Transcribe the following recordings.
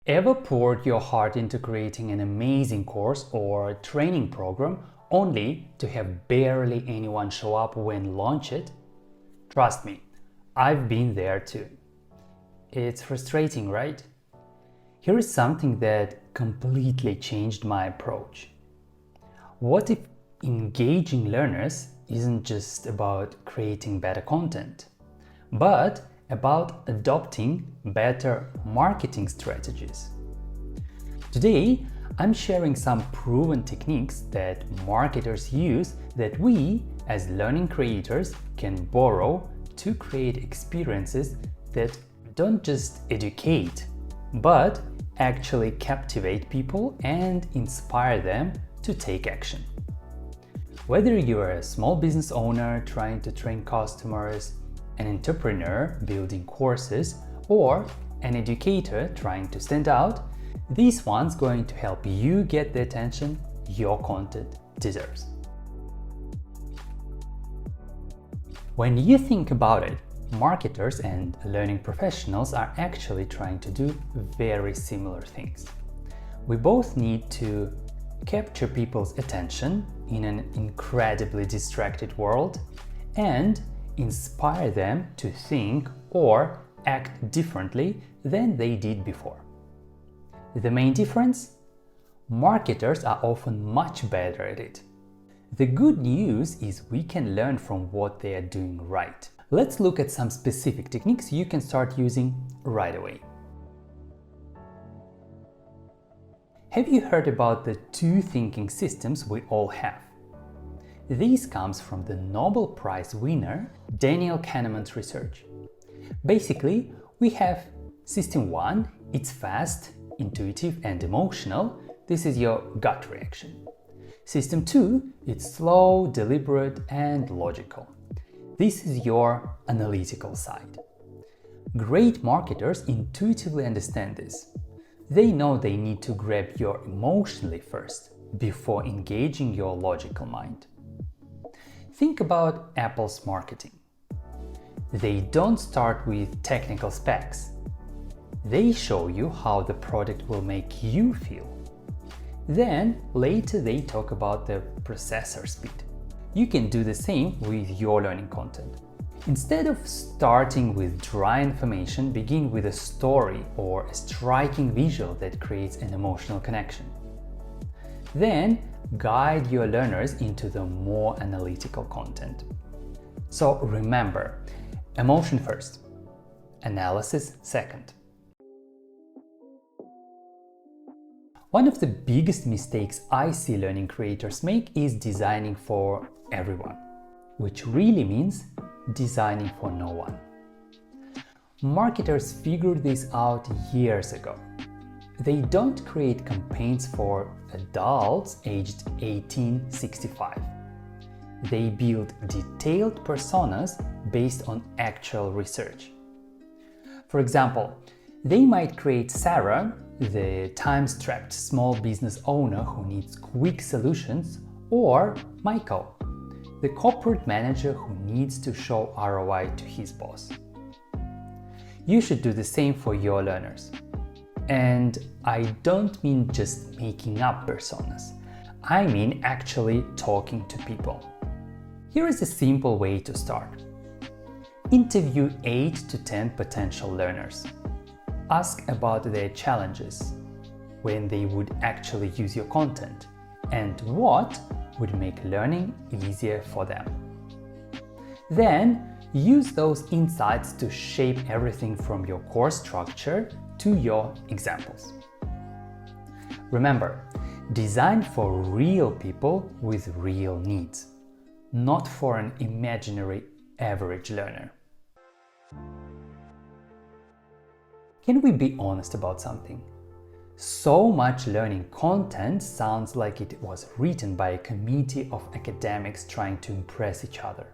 Ever poured your heart into creating an amazing course or training program only to have barely anyone show up when launch it? Trust me, I've been there too. It's frustrating, right? Here is something that completely changed my approach. What if engaging learners isn't just about creating better content, but about adopting better marketing strategies? Today, I'm sharing some proven techniques that marketers use that we, as learning creators, can borrow to create experiences that don't just educate, but actually captivate people and inspire them to take action. Whether you're a small business owner trying to train customers, an entrepreneur building courses, or an educator trying to stand out, this one's going to help you get the attention your content deserves. When you think about it, marketers and learning professionals are actually trying to do very similar things. We both need to capture people's attention in an incredibly distracted world and inspire them to think or act differently than they did before. The main difference? Marketers are often much better at it. The good news is we can learn from what they are doing right. Let's look at some specific techniques you can start using right away. Have you heard about the two thinking systems we all have? This comes from the Nobel Prize winner Daniel Kahneman's research. Basically, we have System 1, it's fast, intuitive and emotional. This is your gut reaction. System 2, it's slow, deliberate and logical. This is your analytical side. Great marketers intuitively understand this. They know they need to grab your emotionally first, before engaging your logical mind. Think about Apple's marketing. They don't start with technical specs. They show you how the product will make you feel. Then, later they talk about the processor speed. You can do the same with your learning content. Instead of starting with dry information, begin with a story or a striking visual that creates an emotional connection. Then, guide your learners into the more analytical content. So remember, emotion first, analysis second. One of the biggest mistakes I see learning creators make is designing for everyone, which really means designing for no one. Marketers figured this out years ago. They don't create campaigns for adults aged 18-65. They build detailed personas based on actual research. For example, they might create Sarah, the time-strapped small business owner who needs quick solutions, or Michael, the corporate manager who needs to show ROI to his boss. You should do the same for your learners. And I don't mean just making up personas. I mean actually talking to people. Here is a simple way to start. Interview 8 to 10 potential learners. Ask about their challenges, when they would actually use your content, and what would make learning easier for them. Then, use those insights to shape everything from your course structure to your examples. Remember, design for real people with real needs, not for an imaginary average learner. Can we be honest about something? So much learning content sounds like it was written by a committee of academics trying to impress each other.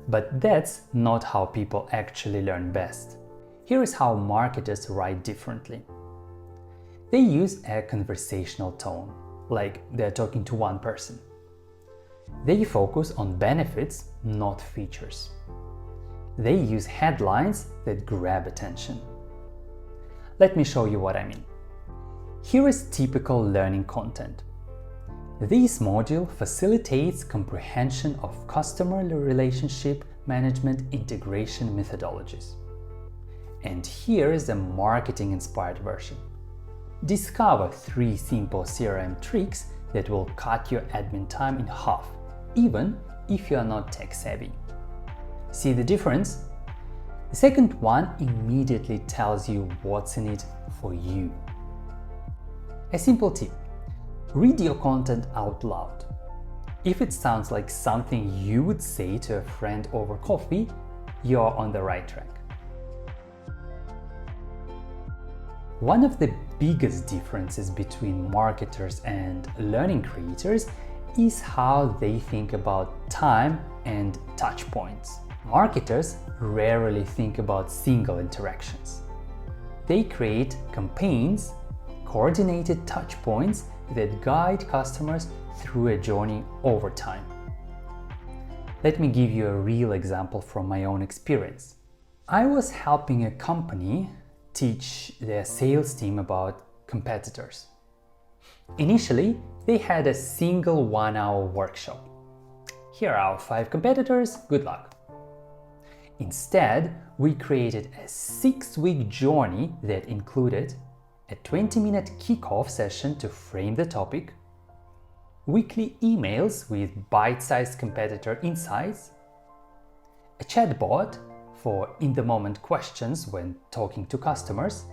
But that's not how people actually learn best. Here is how marketers write differently. They use a conversational tone, like they're talking to one person. They focus on benefits, not features. They use headlines that grab attention. Let me show you what I mean. Here is typical learning content. This module facilitates comprehension of customer relationship management integration methodologies. And here is a marketing-inspired version. Discover 3 simple CRM tricks that will cut your admin time in half, even if you are not tech-savvy. See the difference? The second one immediately tells you what's in it for you. A simple tip: read your content out loud. If it sounds like something you would say to a friend over coffee, you're on the right track. One of the biggest differences between marketers and learning creators is how they think about time and touch points. Marketers rarely think about single interactions. They create campaigns, coordinated touch points that guide customers through a journey over time. Let me give you a real example from my own experience. I was helping a company teach their sales team about competitors. Initially, they had a single 1-hour workshop. Here are our 5 competitors, good luck. Instead, we created a 6-week journey that included a 20-minute kickoff session to frame the topic, weekly emails with bite-sized competitor insights, a chatbot for in-the-moment questions when talking to customers,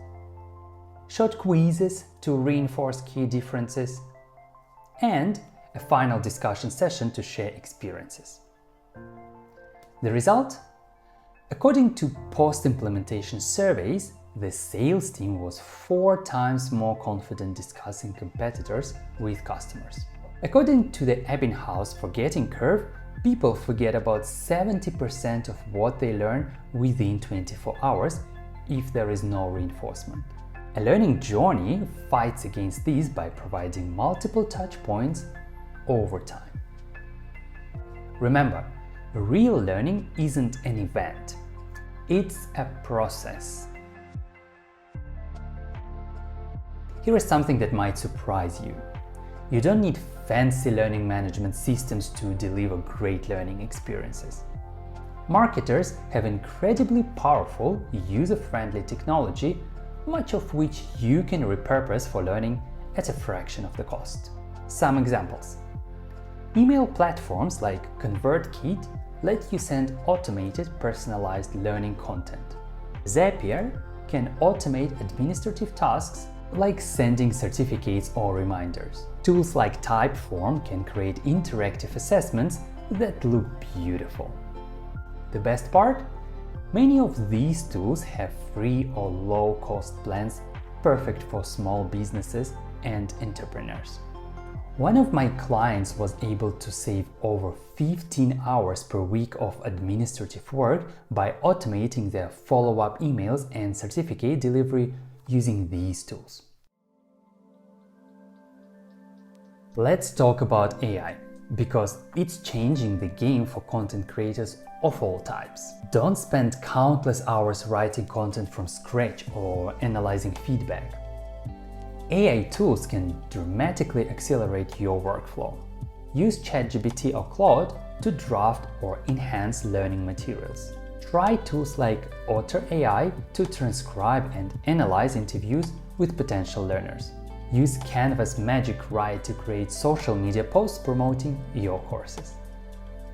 short quizzes to reinforce key differences, and a final discussion session to share experiences. The result? According to post-implementation surveys, the sales team was 4 times more confident discussing competitors with customers. According to the Ebbinghaus forgetting curve, people forget about 70% of what they learn within 24 hours if there is no reinforcement. A learning journey fights against this by providing multiple touch points over time. Remember, real learning isn't an event, it's a process. Here is something that might surprise you. You don't need fancy learning management systems to deliver great learning experiences. Marketers have incredibly powerful, user-friendly technology, much of which you can repurpose for learning at a fraction of the cost. Some examples. Email platforms like ConvertKit let you send automated, personalized learning content. Zapier can automate administrative tasks like sending certificates or reminders. Tools like Typeform can create interactive assessments that look beautiful. The best part? Many of these tools have free or low-cost plans perfect for small businesses and entrepreneurs. One of my clients was able to save over 15 hours per week of administrative work by automating their follow-up emails and certificate delivery using these tools. Let's talk about AI, because it's changing the game for content creators of all types. Don't spend countless hours writing content from scratch or analyzing feedback. AI tools can dramatically accelerate your workflow. Use ChatGPT or Claude to draft or enhance learning materials. Try tools like Otter AI to transcribe and analyze interviews with potential learners. Use Canva's Magic Write to create social media posts promoting your courses.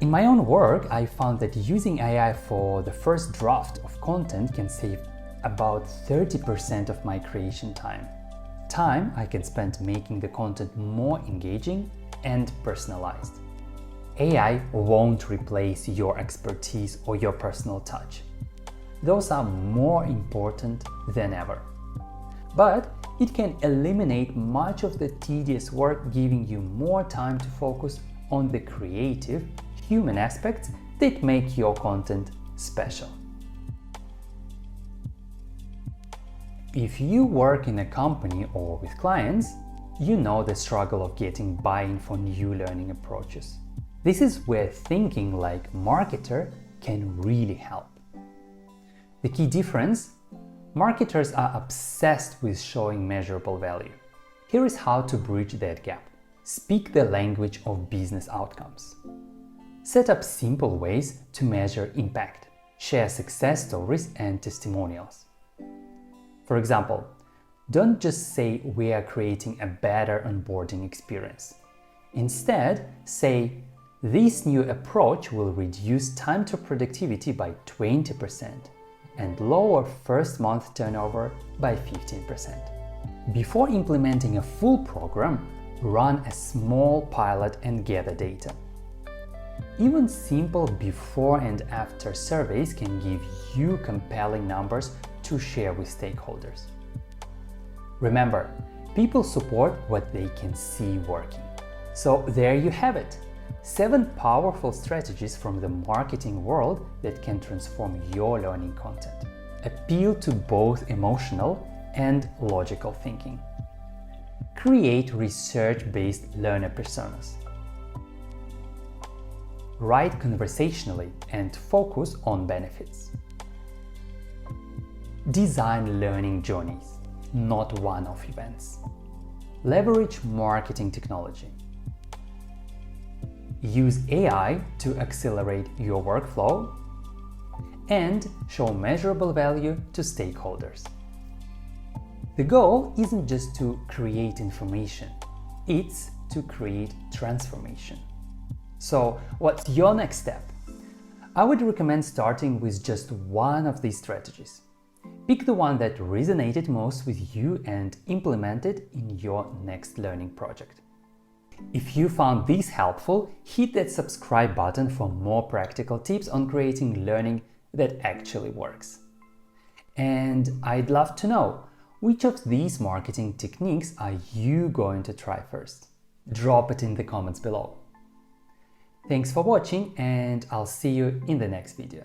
In my own work, I found that using AI for the first draft of content can save about 30% of my creation time. Time I can spend making the content more engaging and personalized. AI won't replace your expertise or your personal touch. Those are more important than ever. But it can eliminate much of the tedious work, giving you more time to focus on the creative, human aspects that make your content special. If you work in a company or with clients, you know the struggle of getting buy-in for new learning approaches. This is where thinking like marketer can really help. The key difference? Marketers are obsessed with showing measurable value. Here is how to bridge that gap. Speak the language of business outcomes. Set up simple ways to measure impact. Share success stories and testimonials. For example, don't just say we are creating a better onboarding experience. Instead, say this new approach will reduce time to productivity by 20% and lower first month turnover by 15%. Before implementing a full program, run a small pilot and gather data. Even simple before and after surveys can give you compelling numbers to share with stakeholders. Remember, people support what they can see working. So there you have it. 7 powerful strategies from the marketing world that can transform your learning content. Appeal to both emotional and logical thinking. Create research-based learner personas. Write conversationally and focus on benefits. Design learning journeys, not one-off events. Leverage marketing technology. Use AI to accelerate your workflow and show measurable value to stakeholders. The goal isn't just to create information, it's to create transformation. So, what's your next step? I would recommend starting with just one of these strategies. Pick the one that resonated most with you and implement it in your next learning project. If you found this helpful, hit that subscribe button for more practical tips on creating learning that actually works. And I'd love to know, which of these marketing techniques are you going to try first? Drop it in the comments below. Thanks for watching, and I'll see you in the next video.